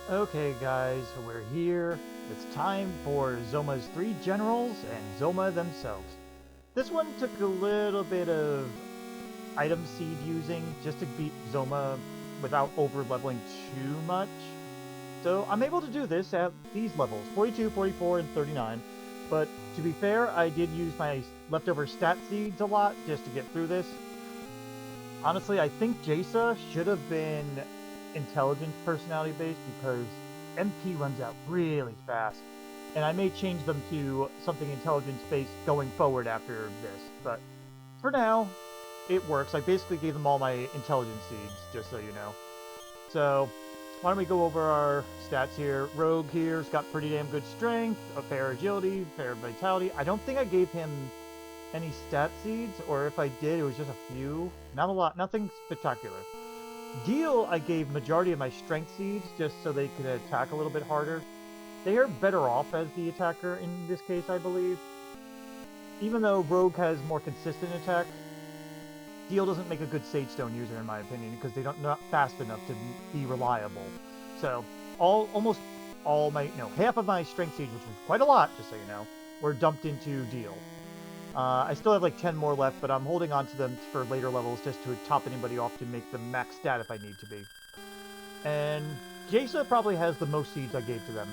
Okay guys, we're here. It's time for Zoma's 3 generals and Zoma themselves. This one took a little bit of item seed using just to beat Zoma without over leveling too much. So I'm able to do this at these levels, 42, 44, and 39. But to be fair, I did use my leftover stat seeds a lot just to get through this. Honestly, I think Jesa should have been intelligence personality based because MP runs out really fast. And I may change them to something intelligence based going forward after this. But for now, it works. I basically gave them all my intelligence seeds, just so you know. So, why don't we go over our stats here. Rogue here's got pretty damn good strength, a fair agility, fair vitality. I don't think I gave him any stat seeds, or if I did, it was just a few. Not a lot, nothing spectacular. Deal, I gave majority of my strength seeds just so they could attack a little bit harder. They are better off as the attacker in this case, I believe. Even though Rogue has more consistent attack, Deal doesn't make a good Sage Stone user in my opinion because they don't not fast enough to be reliable. So almost all my half of my strength seeds, which was quite a lot, just so you know, were dumped into Deal. I still have like 10 more left, but I'm holding on to them for later levels just to top anybody off to make them max stat if I need to be. And Jesa probably has the most seeds I gave to them.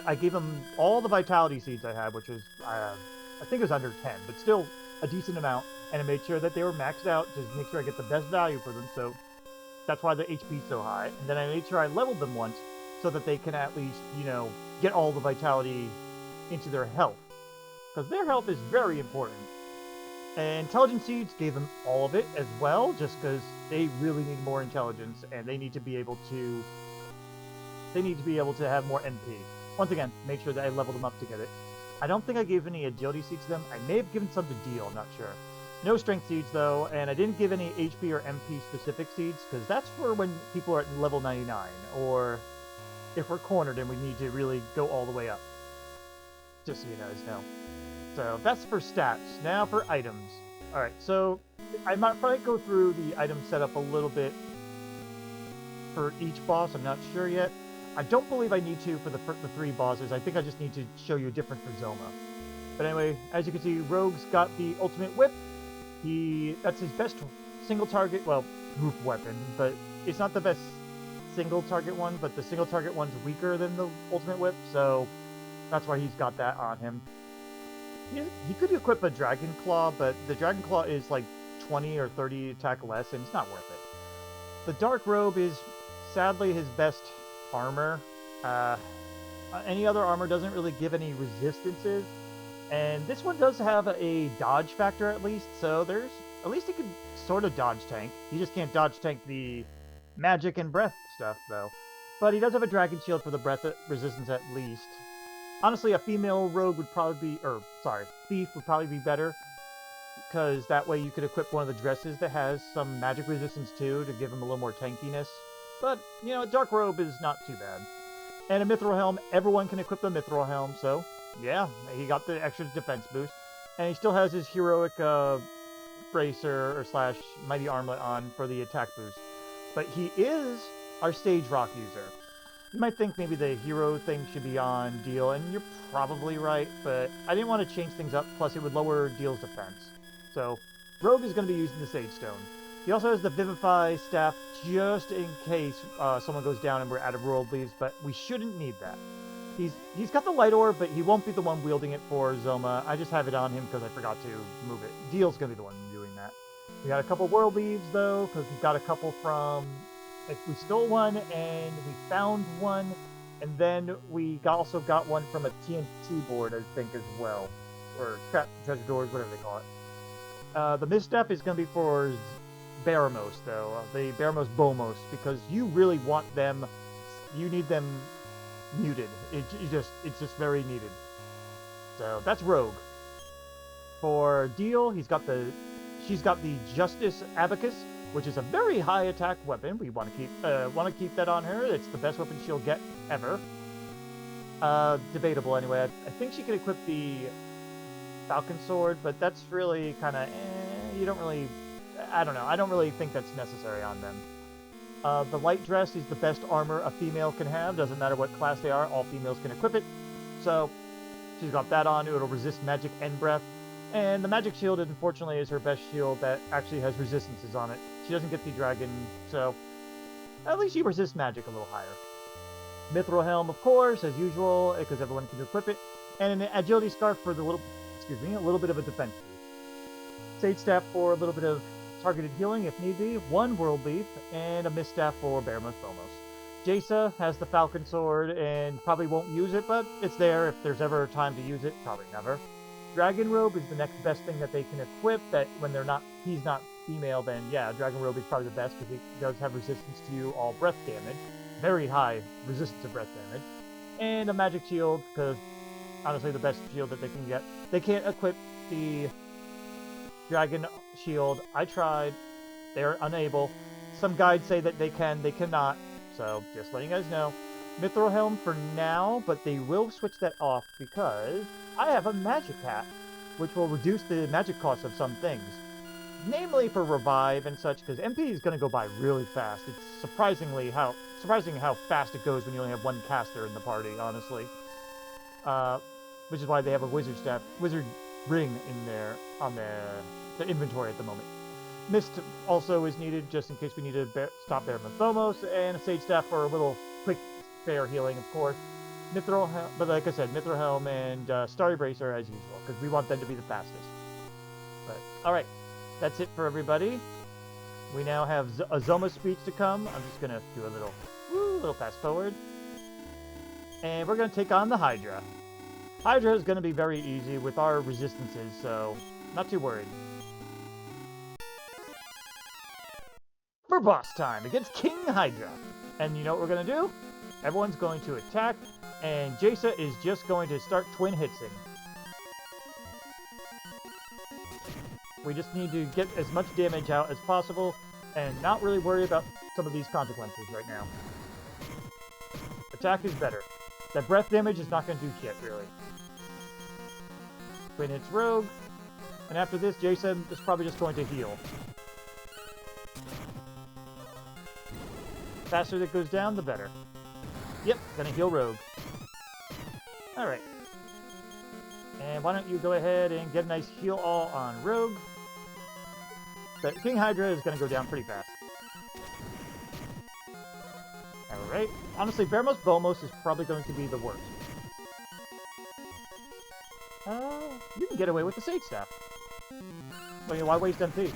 I gave them all the vitality seeds I had, which was, I think it was under 10, but still a decent amount. And I made sure that they were maxed out to make sure I get the best value for them, so that's why the HP is so high. And then I made sure I leveled them once so that they can at least, get all the vitality into their health. Because their health is very important. And intelligence seeds gave them all of it as well, just because they really need more intelligence and they need to be able to have more NP. Once again, make sure that I leveled them up to get it. I don't think I gave any agility seeds to them. I may have given some to Deal, I'm not sure. No strength seeds though, and I didn't give any HP or MP specific seeds because that's for when people are at level 99 or if we're cornered and we need to really go all the way up. Just so you guys know. So that's for stats. Now for items. Alright, so I might probably go through the item setup a little bit for each boss. I'm not sure yet. I don't believe I need to for the 3 bosses. I think I just need to show you different for Zoma. But anyway, as you can see, Rogue's got the ultimate whip. That's his best single target, well, group weapon, but it's not the best single target one, but the single target one's weaker than the ultimate whip, so that's why he's got that on him. He could equip a Dragon Claw, but the Dragon Claw is like 20 or 30 attack less, and it's not worth it. The Dark Robe is sadly his best armor. Any other armor doesn't really give any resistances, and this one does have a dodge factor at least, so at least he can sort of dodge tank. He just can't dodge tank the magic and breath stuff, though. But he does have a Dragon Shield for the breath resistance at least. Honestly, a female rogue would probably be, thief would probably be better, because that way you could equip one of the dresses that has some magic resistance too, to give him a little more tankiness. But, Dark Robe is not too bad. And a Mithril Helm, everyone can equip the Mithril Helm, so, yeah, he got the extra defense boost. And he still has his heroic bracer, or / mighty armlet on for the attack boost. But he is our Sage Rock user. You might think maybe the hero thing should be on Deal, and you're probably right, but I didn't want to change things up, plus it would lower Deal's defense. So, Rogue is going to be using the Sage Stone. He also has the Vivify staff just in case someone goes down and we're out of world leaves, but we shouldn't need that. He's got the Light Orb, but he won't be the one wielding it for Zoma. I just have it on him because I forgot to move it. Deal's going to be the one doing that. We got a couple world leaves, though, because we've got a couple from... we stole one, and we found one, and then we also got one from a TNT board, I think, as well. Or treasure doors, whatever they call it. The misstep is going to be for Baramos, though. The Baramos Bomus, because you really want them... You need them muted. It's just very needed. So, that's Rogue. For Deal, she's got the Justice Abacus, which is a very high attack weapon. We want to keep that on her. It's the best weapon she'll get ever. Debatable anyway. I think she could equip the Falcon Sword, but that's really kind of you don't really. I don't know. I don't really think that's necessary on them. The light dress is the best armor a female can have. Doesn't matter what class they are, all females can equip it. So she's got that on. It'll resist magic and breath. And the magic shield, unfortunately, is her best shield that actually has resistances on it. She doesn't get the dragon, so at least she resists magic a little higher. Mithril helm, of course, as usual, because everyone can equip it. And an agility scarf for the a little bit of a defense boost. Sage staff for a little bit of targeted healing if need be. 1 world leaf, and a mist staff for Baramos Bomus. Jesa has the falcon sword and probably won't use it, but it's there if there's ever a time to use it. Probably never. Dragon robe is the next best thing that they can equip. That when he's not female, then yeah, dragon robe is probably the best because it does have resistance to all breath damage. Very high resistance to breath damage. And a magic shield, because honestly the best shield that they can get. They can't equip the dragon shield. I tried. They're unable. Some guides say that they can, they cannot. So just letting you guys know. Mithril helm for now, but they will switch that off because I have a magic hat, which will reduce the magic cost of some things. Namely for revive and such, because MP is going to go by really fast. It's surprising how fast it goes when you only have 1 caster in the party, honestly. Which is why they have a wizard ring in there on the inventory at the moment. Mist also is needed just in case we need to stop Baramos Bomus, and a sage staff for a little quick fair healing, of course. Mithril helm, but like I said, Mithril helm and Starry Bracer as usual, because we want them to be the fastest. But alright, that's it for everybody. We now have a Zoma speech to come. I'm just gonna do a little fast forward. And we're gonna take on the Hydra. Hydra is gonna be very easy with our resistances, so not too worried. For boss time against King Hydra. And you know what we're going to do? Everyone's going to attack, and Jesa is just going to start twin hitsing. We just need to get as much damage out as possible, and not really worry about some of these consequences right now. Attack is better. That breath damage is not going to do shit, really. Twin hits Rogue, and after this, Jesa is probably just going to heal. Faster it goes down, the better. Yep, gonna heal Rogue. Alright. And why don't you go ahead and get a nice heal all on Rogue. But King Hydra is gonna go down pretty fast. Alright. Honestly, Baramos Bomus is probably going to be the worst. You can get away with the Sage Staff. I mean, why waste MP?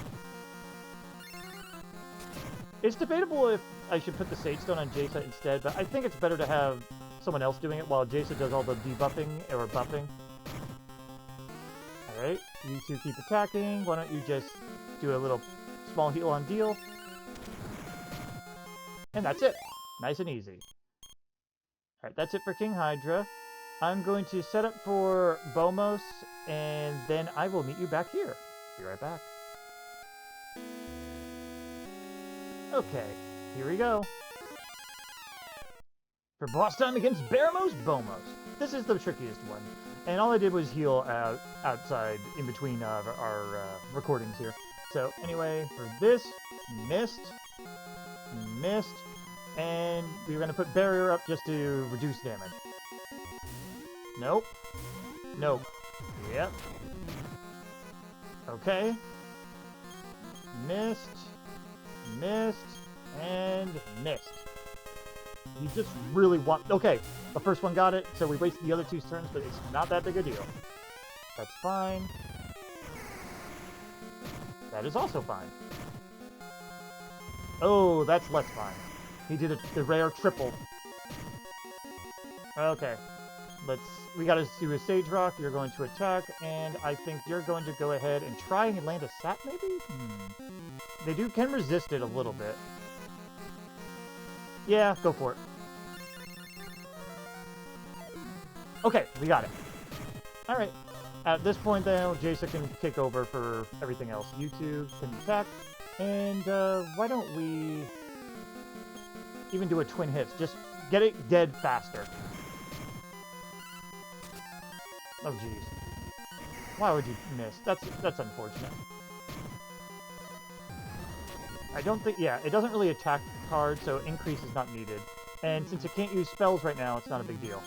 It's debatable if I should put the Sage Stone on Jesa instead, but I think it's better to have someone else doing it while Jesa does all the debuffing or buffing. Alright, you two keep attacking. Why don't you just do a little small heal on deal? And that's it. Nice and easy. Alright, that's it for King Hydra. I'm going to set up for Bomus, and then I will meet you back here. Be right back. Okay, here we go. For boss time against Baramos Bomus. This is the trickiest one. And all I did was heal outside in between our recordings here. So anyway, for this, mist, and we're going to put barrier up just to reduce damage. Nope. Nope. Yep. Okay. Mist, and mist. You just really want... Okay, the first one got it, so we wasted the other 2 turns, but it's not that big a deal. That's fine. That is also fine. Oh, that's less fine. He did the rare triple. Okay. We gotta do a Sage Rock, you're going to attack, and I think you're going to go ahead and try and land a sap, maybe? They can resist it a little bit. Yeah, go for it. Okay, we got it. Alright. At this point, though, Jesa can kick over for everything else. You two can attack, and why don't we even do a twin hits? Just get it dead faster. Oh, jeez. Why would you miss? That's unfortunate. I don't think, yeah, it doesn't really attack hard, so increase is not needed. And since it can't use spells right now, it's not a big deal.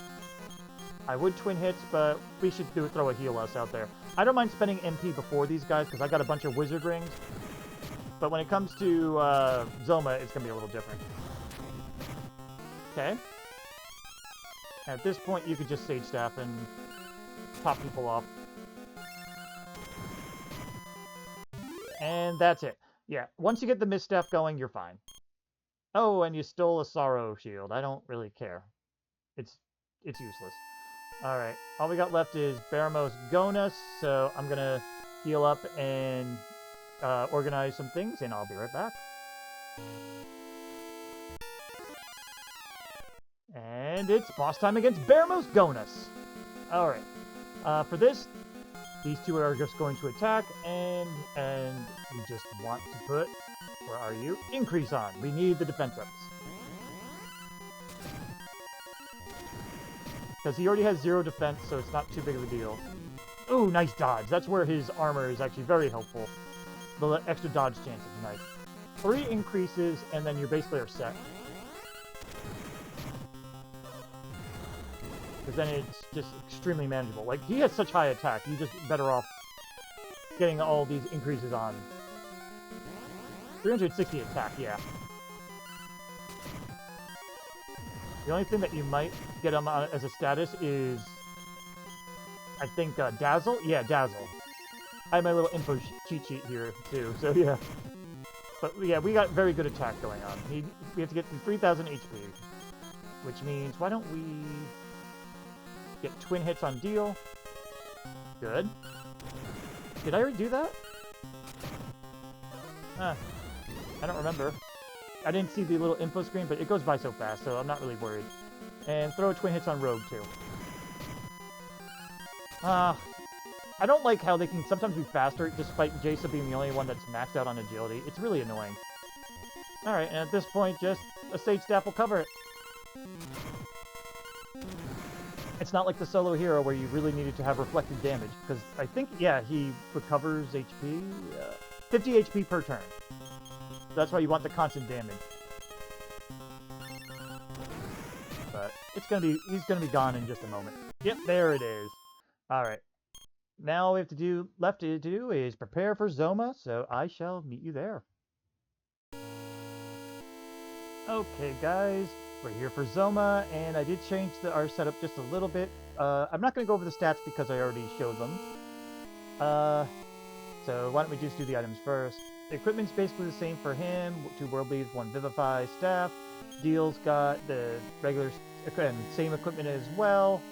I would twin hits, but we should throw a heal us out there. I don't mind spending MP before these guys, because I got a bunch of wizard rings. But when it comes to Zoma, it's going to be a little different. Okay. At this point, you could just Sage Staff and pop people off. And that's it. Yeah, once you get the Misstaff going, you're fine. Oh, and you stole a Sorrow Shield. I don't really care. It's useless. Alright, all we got left is Baramos Gonus, so I'm gonna heal up and organize some things, and I'll be right back. And it's boss time against Baramos Gonus! Alright, for this, these two are just going to attack, and we just want to put, where are you? Increase on! We need the defense ups. Because he already has 0 defense, so it's not too big of a deal. Ooh, nice dodge. That's where his armor is actually very helpful. The extra dodge chance is nice. 3 increases, and then you basically are set. Because then it's just extremely manageable. Like, he has such high attack, you're just better off getting all these increases on. 360 attack, yeah. The only thing that you might get him as a status is, I think, Dazzle? Yeah, Dazzle. I have my little info cheat sheet here, too, so yeah. But yeah, we got very good attack going on. We have to get to 3,000 HP. Which means, why don't we get twin hits on deal? Good. Did I already do that? I don't remember. I didn't see the little info screen, but it goes by so fast, so I'm not really worried. And throw twin hits on Rogue, too. I don't like how they can sometimes be faster, despite Jesa being the only one that's maxed out on agility. It's really annoying. Alright, and at this point, just a Sage Staff will cover it. It's not like the solo hero where you really needed to have reflected damage, because I think, yeah, he recovers HP, 50 HP per turn. That's why you want the constant damage. But he's gonna be gone in just a moment. Yep, there it is. Alright. Now all we have to do left to do is prepare for Zoma, so I shall meet you there. Okay guys, we're here for Zoma, and I did change our setup just a little bit. I'm not gonna go over the stats because I already showed them. So why don't we just do the items first. The equipment's basically the same for him. 2 World Leaves, 1 Vivify staff. Deal's got the regular same equipment as well.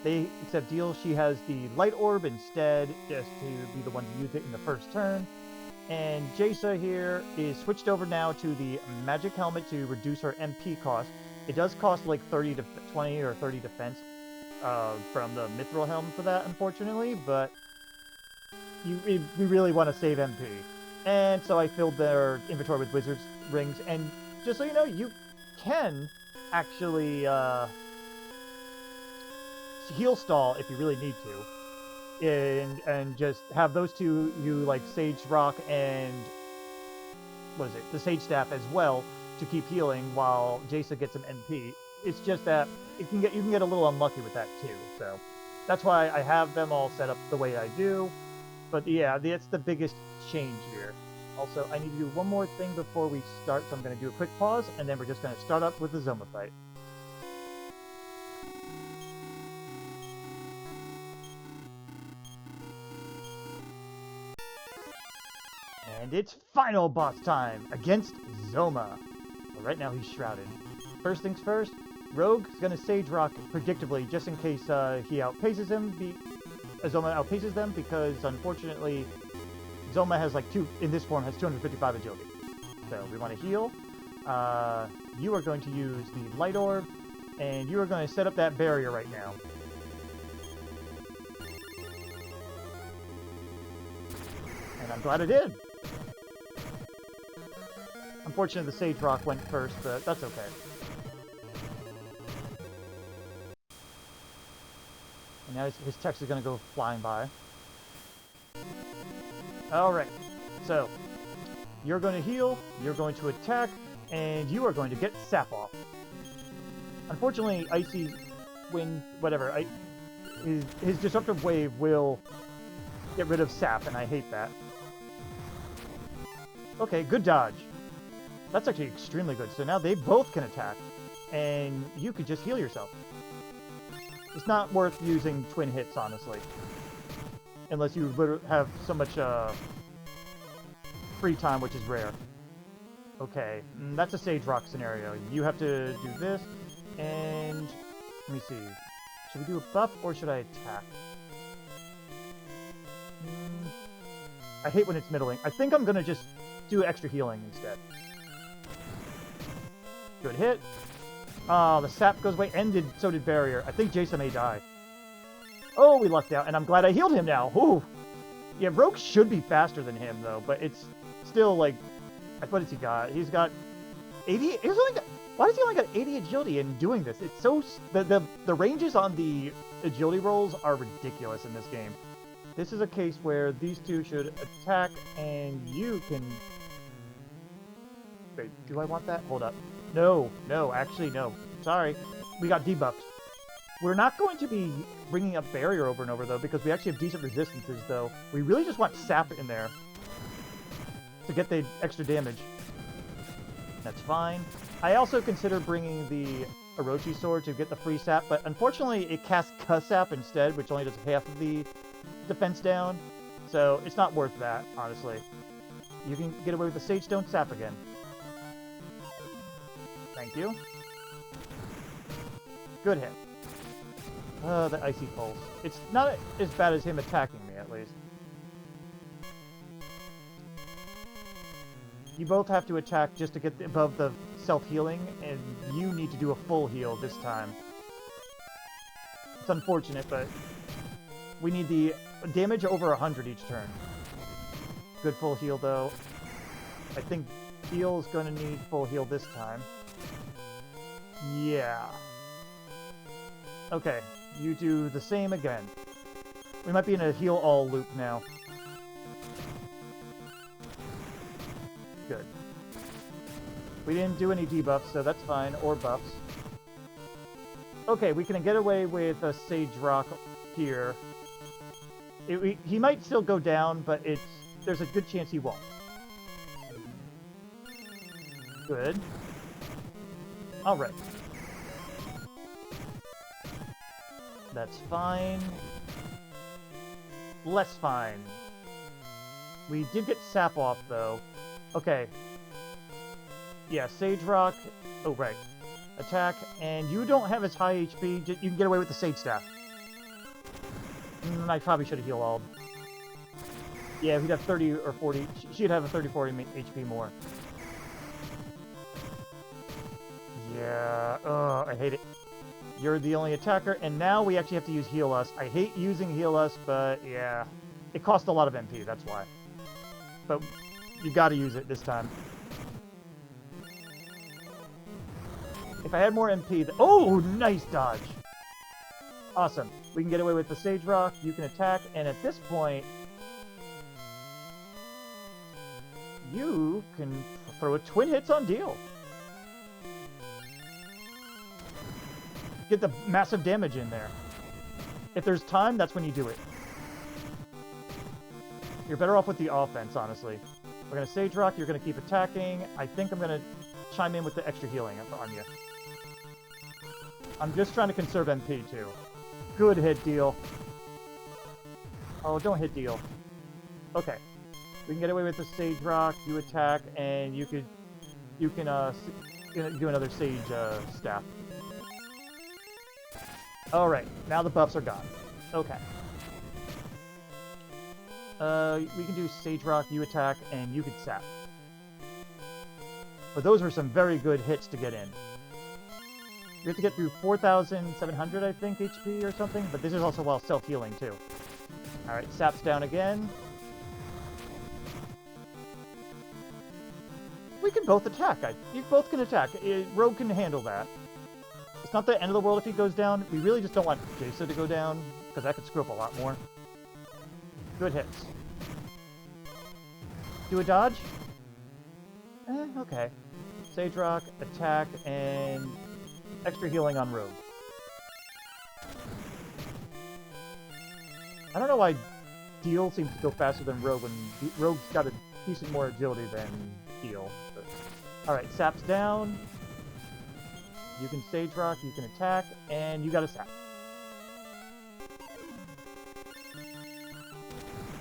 Except Deal, she has the Light Orb instead, just to be the one to use it in the first turn. And Jesa here is switched over now to the Magic Helmet to reduce her MP cost. It does cost like 30 to 20 or 30 defense from the Mithril Helm for that, unfortunately, but we really want to save MP. And so I filled their inventory with Wizard's Rings, and just so you know, you can actually heal stall if you really need to. And just have those two, you like Sage Rock and, what is it, the Sage Staff as well, to keep healing while Jesa gets some MP. It's just that you can get a little unlucky with that too, so that's why I have them all set up the way I do. But yeah, that's the biggest change here. Also, I need to do one more thing before we start, so I'm going to do a quick pause, and then we're just going to start up with the Zoma fight. And it's final boss time against Zoma. Well, right now he's shrouded. First things first, Rogue's going to Sage Rock predictably, just in case he outpaces him. Zoma outpaces them, because unfortunately Zoma has in this form has 255 agility. So we want to heal. You are going to use the Light Orb, and you are going to set up that barrier right now. And I'm glad I did. Unfortunately, the Sage Rock went first, but that's okay. And now his text is going to go flying by. Alright, so You're going to heal, you're going to attack, and you are going to get sap off. Unfortunately, Icy Wind, whatever, his Disruptive Wave will get rid of sap, and I hate that. Okay, good dodge. That's actually extremely good. So now they both can attack, and you could just heal yourself. It's not worth using twin hits, honestly. Unless you literally have so much free time, which is rare. Okay, that's a Sage Rock scenario. You have to do this, and let me see. Should we do a buff, or should I attack? I hate when it's middling. I think I'm going to just do extra healing instead. Good hit. Oh, the sap goes away, and so did Barrier. I think Jesa may die. Oh, we lucked out, and I'm glad I healed him now. Ooh. Yeah, Rogue should be faster than him, though, but it's still, like... What has he got? He's got 80... Why does he only got 80 agility in doing this? It's so... The ranges on the agility rolls are ridiculous in this game. This is a case where these two should attack, and you can... Wait, do I want that? Hold up. No, actually, no. Sorry. We got debuffed. We're not going to be bringing up Barrier over and over, though, because we actually have decent resistances, though. We really just want Sap in there to get the extra damage. That's fine. I also consider bringing the Orochi Sword to get the free Sap, but unfortunately it casts K-Sap instead, which only does half of the defense down, so it's not worth that, honestly. You can get away with the Sage Stone Sap again. Thank you. Good hit. The Icy Pulse. It's not as bad as him attacking me, at least. You both have to attack just to get above the self-healing, and you need to do a full heal this time. It's unfortunate, but we need the damage over 100 each turn. Good full heal, though. I think Heal's gonna need full heal this time. Yeah. Okay, you do the same again. We might be in a heal-all loop now. Good. We didn't do any debuffs, so that's fine, or buffs. Okay, we can get away with a Sage Rock here. He might still go down, but there's a good chance he won't. Good. Alright. That's fine. Less fine. We did get Sap off, though. Okay. Yeah, Sage Rock. Oh, right. Attack, and you don't have as high HP. You can get away with the Sage Staff. I probably should have healed all. Yeah, we'd have 30 or 40. She'd have a 30-40 HP more. Yeah. Ugh, I hate it. You're the only attacker, and now we actually have to use Heal Us. I hate using Heal Us, but yeah. It costs a lot of MP, that's why. But you gotta use it this time. If I had more MP... Oh, nice dodge! Awesome. We can get away with the Sage Rock, you can attack, and at this point... You can throw a twin hits on deal. Get the massive damage in there. If there's time, that's when you do it. You're better off with the offense, honestly. We're going to Sage Rock, you're going to keep attacking. I think I'm going to chime in with the extra healing on you. I'm just trying to conserve MP, too. Good hit deal. Oh, don't hit deal. Okay. We can get away with the Sage Rock, you attack, and you can do another Sage Staff. Alright, now the buffs are gone. Okay. We can do Sage Rock, you attack, and you can Sap. But those were some very good hits to get in. We have to get through 4,700, I think, HP or something, but this is also while self-healing, too. Alright, Sap's down again. We can both attack. You both can attack. Rogue can handle that. It's not the end of the world if he goes down. We really just don't want Jesa to go down, because that could screw up a lot more. Good hits. Do a dodge? Okay. Sage Rock, attack, and extra healing on Rogue. I don't know why Deal seems to go faster than Rogue when Rogue's got a decent more agility than Deal. But... Alright, Sap's down. You can Sage Rock, you can attack, and you got a Sap.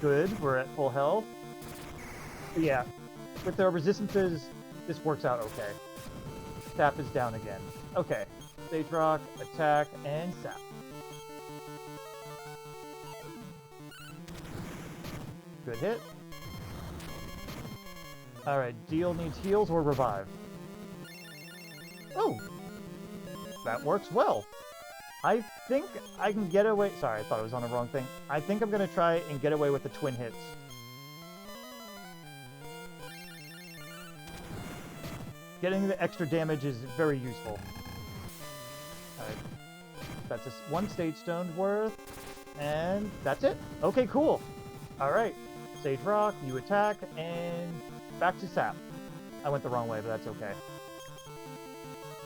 Good, we're at full health. But yeah, with their resistances, this works out okay. Sap is down again. Okay, Sage Rock, attack, and Sap. Good hit. Alright, Deal needs heals or revive. Oh! That works well. I think I can get away... Sorry, I thought I was on the wrong thing. I think I'm going to try and get away with the twin hits. Getting the extra damage is very useful. Alright. That's one stage stone worth. And that's it. Okay, cool. Alright. Sage Rock, you attack, and back to Sap. I went the wrong way, but that's okay.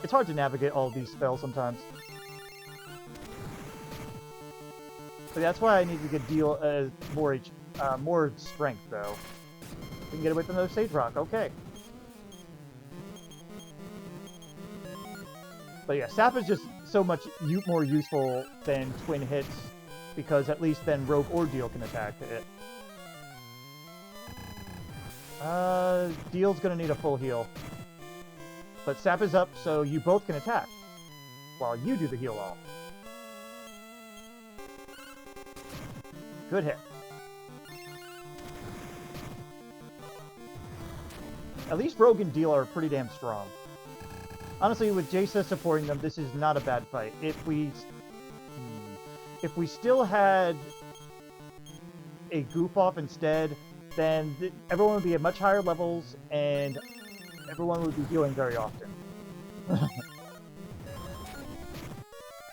It's hard to navigate all of these spells sometimes. But that's why I need to get Deal more strength, though. We can get away from those Sage Rock, okay. But yeah, Sap is just so much more useful than twin hits, because at least then Rogue or Deal can attack it. Deal's gonna need a full heal. But Sap is up, so you both can attack, while you do the heal all. Good hit. At least Rogue and Deal are pretty damn strong. Honestly, with Jesa supporting them, this is not a bad fight. If we still had a Goof-off instead, then everyone would be at much higher levels, and everyone would be healing very often.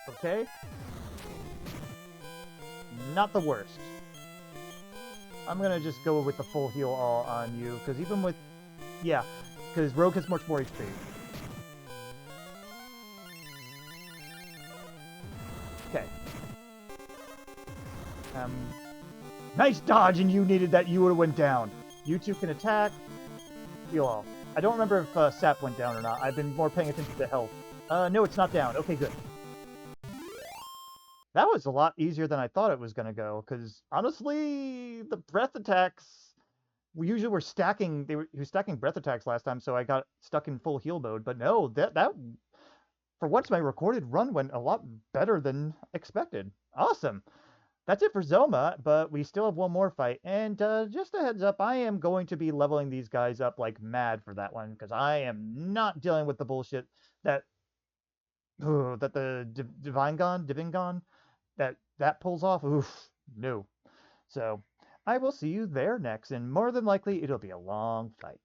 Okay. Not the worst. I'm gonna just go with the full heal all on you, because even with... Yeah, because Rogue has much more HP. Okay. Nice dodge, and you needed that. You would have went down. You two can attack. Heal all. I don't remember if Sap went down or not. I've been more paying attention to health. No, it's not down. Okay, good. That was a lot easier than I thought it was going to go, because honestly, the breath attacks, we usually were stacking, he was stacking breath attacks last time, so I got stuck in full heal mode, but no, that for once my recorded run went a lot better than expected. Awesome. That's it for Zoma, but we still have one more fight, and just a heads up, I am going to be leveling these guys up like mad for that one, because I am not dealing with the bullshit that the Divingon, that pulls off. Oof, no. So I will see you there next, and more than likely it'll be a long fight.